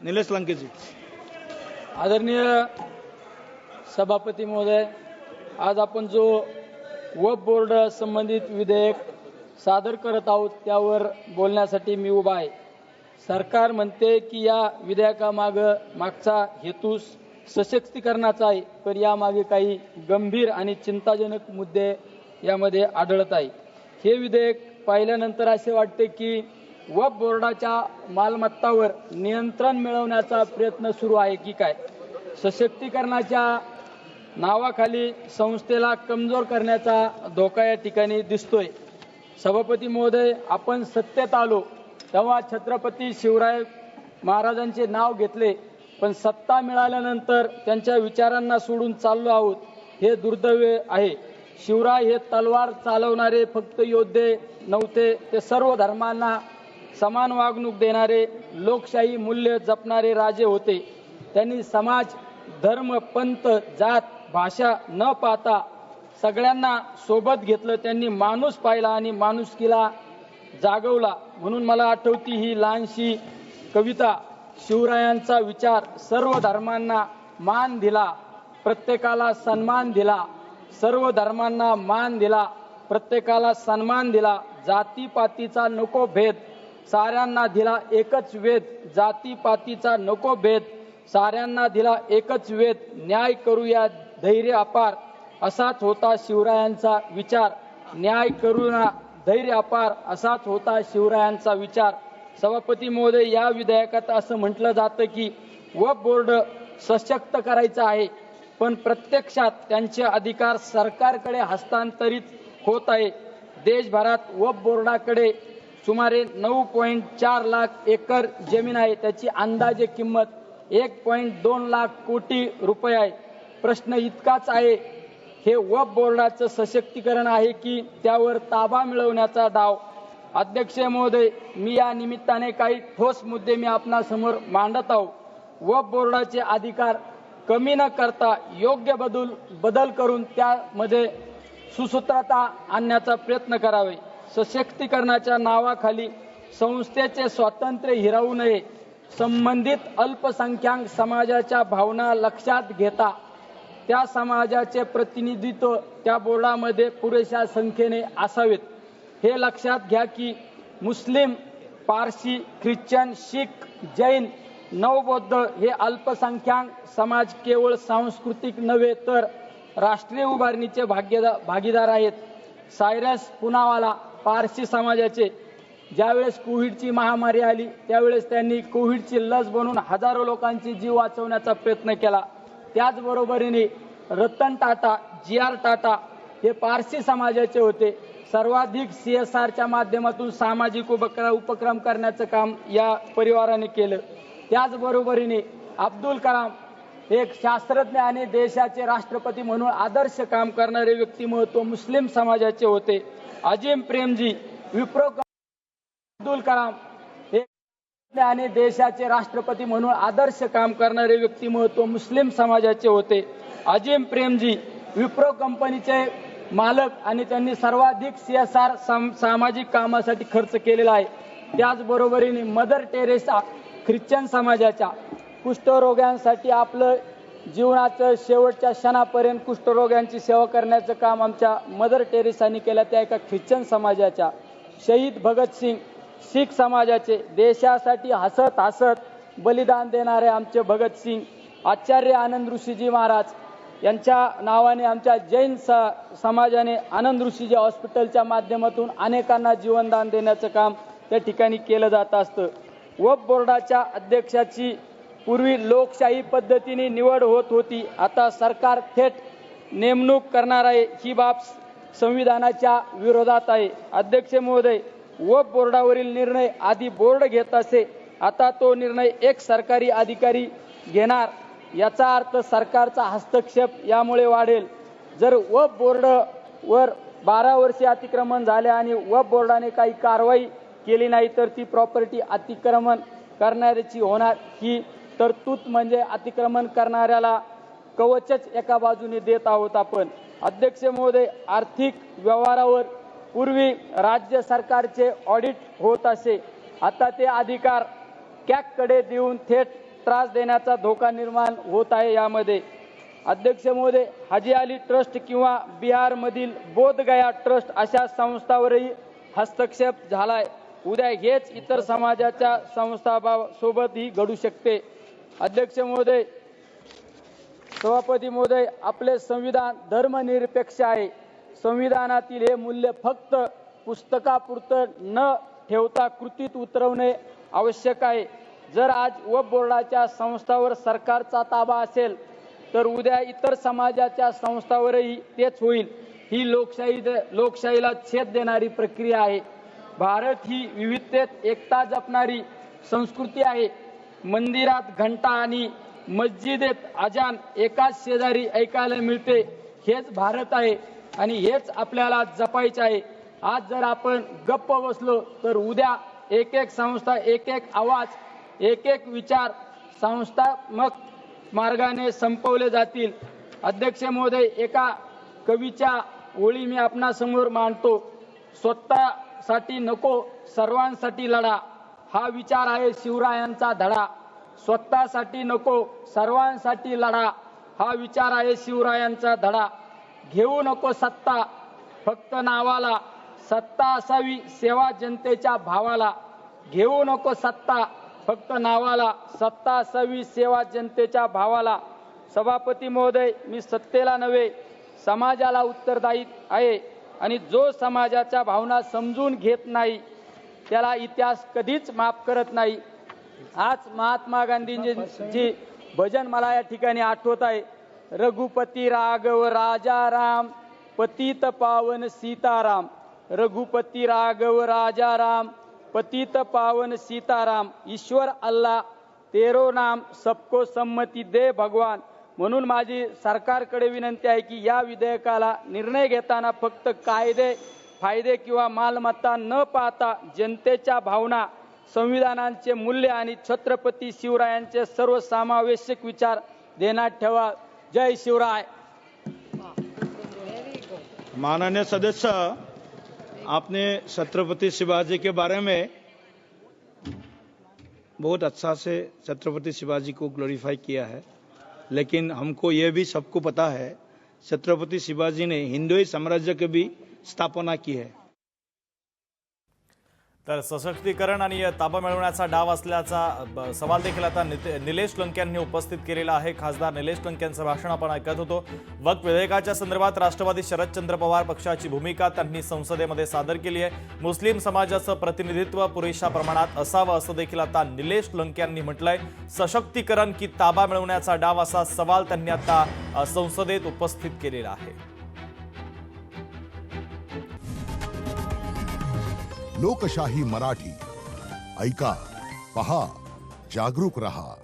निलेश लंकेजी। आदरणीय सभापती महोदय, आज आपण जो वक्फ बोर्ड संबंधित विधेयक सादर करत आहोत त्यावर बोलण्यासाठी मी उभा आहे। सरकार म्हणते की या मागचा हेतू सशक्तीकरणाचा आहे, पण यामागे काही गंभीर आणि चिंताजनक मुद्दे यामध्ये आढळत आहे। हे विधेयक पाहिल्यानंतर असे वाटते की वक्फ बोर्डाच्या मालमत्तावर नियंत्रण मिळवण्याचा प्रयत्न सुरू आहे की काय। सशक्तीकरणाच्या नावाखाली संस्थेला कमजोर करण्याचा धोका या ठिकाणी दिसतोय। सभापती महोदय, आपण सत्तेत आलो तेव्हा छत्रपती शिवराय महाराजांचे नाव घेतले, पण सत्ता मिळाल्यानंतर त्यांच्या विचारांना सोडून चाललो आहोत, हे दुर्दैव आहे। शिवराय हे तलवार चालवणारे फक्त योद्धे नव्हते, ते सर्व धर्मांना समान वागणूक देणारे, लोकशाही मूल्य जपणारे राजे होते। त्यांनी समाज, धर्म, पंथ, जात, भाषा न पाहता सगळ्यांना सोबत घेतलं। त्यांनी माणूस पाहिला आणि माणुसकीला जागवला। म्हणून मला आठवती ही लहानशी कविता, शिवरायांचा विचार, सर्व धर्मांना मान दिला, प्रत्येकाला सन्मान दिला, सर्व धर्मांना मान दिला, प्रत्येकाला सन्मान दिला, जातीपातीचा नको भेद, साऱ्यांना दिला एकच वेद, जातीपातीचा नको भेद, साऱ्यांना दिला एकच वेद, न्याय करूया धैर्य अपार, असाच होता शिवरायांचा विचार, न्याय करूया धैर्य अपार, असाच होता शिवरायांचा विचार। सभापती महोदय, या विधेयकात असं म्हटलं जातं की वक्फ बोर्ड सशक्त करायचं आहे, पण प्रत्यक्षात त्यांचे अधिकार सरकारकडे हस्तांतरित होत आहे। देशभरात वक्फ बोर्डाकडे सुमारे 9.4 लाख एकर जमीन आहे, त्याची अंदाजे किंमत 1.2 लाख कोटी रुपये आहे। प्रश्न इतकाच आहे, हे वक्फ बोर्डाचं सशक्तीकरण आहे की त्यावर ताबा मिळवण्याचा डाव। अध्यक्ष महोदय, मी या निमित्ताने काही ठोस मुद्दे आपणासमोर मांडत आहोत। वक्फ बोर्डाचे अधिकार कमी न करता योग्य बदल करून त्यामध्ये सुसूत्रता आणण्याचा प्रयत्न करावे। सशक्तीकरणाच्या नावाखाली संस्थेचे स्वातंत्र्य हिरावू नये। संबंधित अल्पसंख्याक समाजाच्या भावना लक्षात घेता त्या समाजाचे प्रतिनिधित्व त्या बोर्डामध्ये पुरेशा संख्येने असावेत। हे लक्षात घ्या की मुस्लिम, पारसी, ख्रिश्चन, शीख, जैन, नवबौद्ध हे अल्पसंख्याक समाज केवळ सांस्कृतिक नव्हे तर राष्ट्रीय उभारणीचे भागीदार आहेत। सायरस पुनावाला पारसी समाजाचे ज्यावेळेस कोविडची महामारी आली त्यावेळेस त्यांनी कोविडची लस बनवून हजारो लोकांचे जीव वाचवण्याचा प्रयत्न केला। त्याचबरोबरीने रतन टाटा, जी.आर. टाटा हे पारसी समाजाचे होते। सर्वाधिक CSRच्या माध्यमातून सामाजिक उपक्रम करण्याचं काम या परिवाराने केलं। त्याचबरोबरीने अब्दुल कलाम एक शास्त्रज्ञ आणि देशाचे राष्ट्रपती म्हणून आदर्श काम करणारे व्यक्तिमत्व मुस्लिम समाजाचे होते। अजीम प्रेमजी, विप्रो अब्दुल कलाम हे आणि देशाचे राष्ट्रपती म्हणून आदर्श काम करणारे व्यक्तिमत्व मुस्लिम समाजाचे होते। अजीम प्रेमजी विप्रो कंपनीचे मालक आणि त्यांनी सर्वाधिक CSR सामाजिक कामासाठी खर्च केलेला आहे। त्याचबरोबरीने मदर टेरेसा ख्रिश्चन समाजाच्या कुष्ठरोग्यांसाठी आपलं जीवनाचं शेवटच्या क्षणापर्यंत कुष्ठरोग्यांची सेवा करण्याचं काम आमच्या मदर टेरेसांनी केलं, त्या एका ख्रिश्चन समाजाच्या। शहीद भगतसिंग शीख समाजाचे, देशासाठी हसत हसत बलिदान देणारे आमचे भगतसिंग। आचार्य आनंद ऋषीजी महाराज यांच्या नावाने आमच्या जैन समाजाने आनंद ऋषीजी हॉस्पिटलच्या माध्यमातून अनेकांना जीवनदान देण्याचं काम त्या ठिकाणी केलं जात असतं। वक्फ बोर्डाच्या अध्यक्षाची पूर्वी लोकशाही पद्धतीने निवड होत होती, आता सरकार थेट नेमणूक करणार आहे। ही बाब संविधानाच्या विरोधात आहे। अध्यक्ष महोदय, वक्फ बोर्डावरील निर्णय आधी बोर्ड घेत असे, आता तो निर्णय एक सरकारी अधिकारी घेणार, याचा अर्थ सरकारचा हस्तक्षेप यामुळे वाढेल। जर वक्फ बोर्डवर 12 वर्षे अतिक्रमण झाले आणि वक्फ बोर्डाने काही कारवाई केली नाही तर ती प्रॉपर्टी अतिक्रमण करणाऱ्याची होणार। ही तरतूद म्हणजे अतिक्रमण करणाऱ्याला कवचच एका बाजूने देत आहोत आपण। अध्यक्ष महोदय, आर्थिक व्यवहारावर पूर्वी राज्य सरकारचे ऑडिट होत असे, आता ते अधिकार कॅगकडे देऊन थेट त्रास देण्याचा धोका निर्माण होत आहे। यामध्ये अध्यक्ष महोदय, हाजी अली ट्रस्ट किंवा बिहारमधील बोधगया ट्रस्ट अशा संस्थांवरही हस्तक्षेप झालाय। उद्या हेच इतर समाजाच्या संस्थांसोबतही घडू शकते। अध्यक्ष महोदय, सभापती महोदय, आपले संविधान धर्मनिरपेक्ष आहे। संविधानातील हे मूल्य फक्त पुस्तकापुरतं न ठेवता कृतीत उतरवणे आवश्यक आहे। जर आज वक्फ बोर्डाच्या संस्थांवर सरकारचा ताबा असेल तर उद्या इतर समाजाच्या संस्थांवरही तेच होईल। ही लोकशाहीला छेद देणारी प्रक्रिया आहे। भारत ही विविधतेत एकता जपणारी संस्कृती आहे। मंदिरात घंटा आणि मस्जिदेत अजान एकाच शेजारी ऐकायला मिळते। हेच भारत आहे आणि हेच आपल्याला जपायचे आहे। आज जर आपण गप्प बसलो तर उद्या एक एक संस्था, एक एक आवाज, एक एक विचार संस्थात्मक मार्गाने संपवले जातील। अध्यक्ष महोदय, एका कवीच्या ओळी मी आपणासमोर मांडतो। स्वतःसाठी नको सर्वांसाठी लढा, हा विचार आहे शिवरायांचा धडा। स्वतःसाठी नको सर्वांसाठी लढा, हा विचार आहे शिवरायांचा धडा। घेऊ नको सत्ता फक्त नावाला, सत्ता असावी सेवा जनतेच्या भावाला। घेऊ नको सत्ता फक्त नावाला, सत्ता असावी सेवा जनतेच्या भावाला। सभापती महोदय, मी सत्तेला नव्हे समाजाला उत्तरदायी आहे आणि जो समाजाच्या भावना समजून घेत नाही त्याला इतिहास कधीच माफ करत नाही। आज महात्मा गांधींची भजन मला या ठिकाणी आठवत आहे। रघुपती राघव राजा राम, पतित पावन सीताराम। रघुपती राघव राजा राम, पतित पावन सीताराम। ईश्वर अल्लाह तेरो नाम, सबको सम्मती दे भगवान। म्हणून माझी सरकारकडे विनंती आहे की या विधेयकाला निर्णय घेताना फक्त कायदे, फायदे किंवा मालमत्ता न पाहता जनतेच्या भावना, संविधानाचे मूल्य आणि छत्रपती शिवरायांचे सर्वसमावेशक विचार ध्यानात ठेवा। जय शिवराय। माननीय सदस्य, आपने छत्रपति शिवाजी के बारे में बहुत अच्छा से छत्रपति शिवाजी को ग्लोरीफाई किया है, लेकिन हमको ये भी सबको पता है छत्रपति शिवाजी ने हिंदवी साम्राज्य की भी स्थापना की है। तर सशक्तीकरण आणि ताबा मिळवण्याचा डाव असल्याचा सवाल देखील आता निलेश लंके यांनी उपस्थित केलेला आहे। खासदार निलेश लंके यांचं भाषण आपण ऐकत होतो। वक्फ विधेयकाच्या संदर्भात राष्ट्रवादी शरदचंद्र पवार पक्षाची भूमिका त्यांनी संसदेमध्ये सादर केली आहे। मुस्लिम समाजाचं प्रतिनिधित्व पुरेशा प्रमाणात असावं असं देखील आता निलेश लंके यांनी म्हटलंय। सशक्तीकरण की ताबा मिळवण्याचा डाव असा सवाल त्यांनी आता संसदेत उपस्थित केलेला आहे। लोकशाही मराठी ऐका, पहा, जागरूक रहा।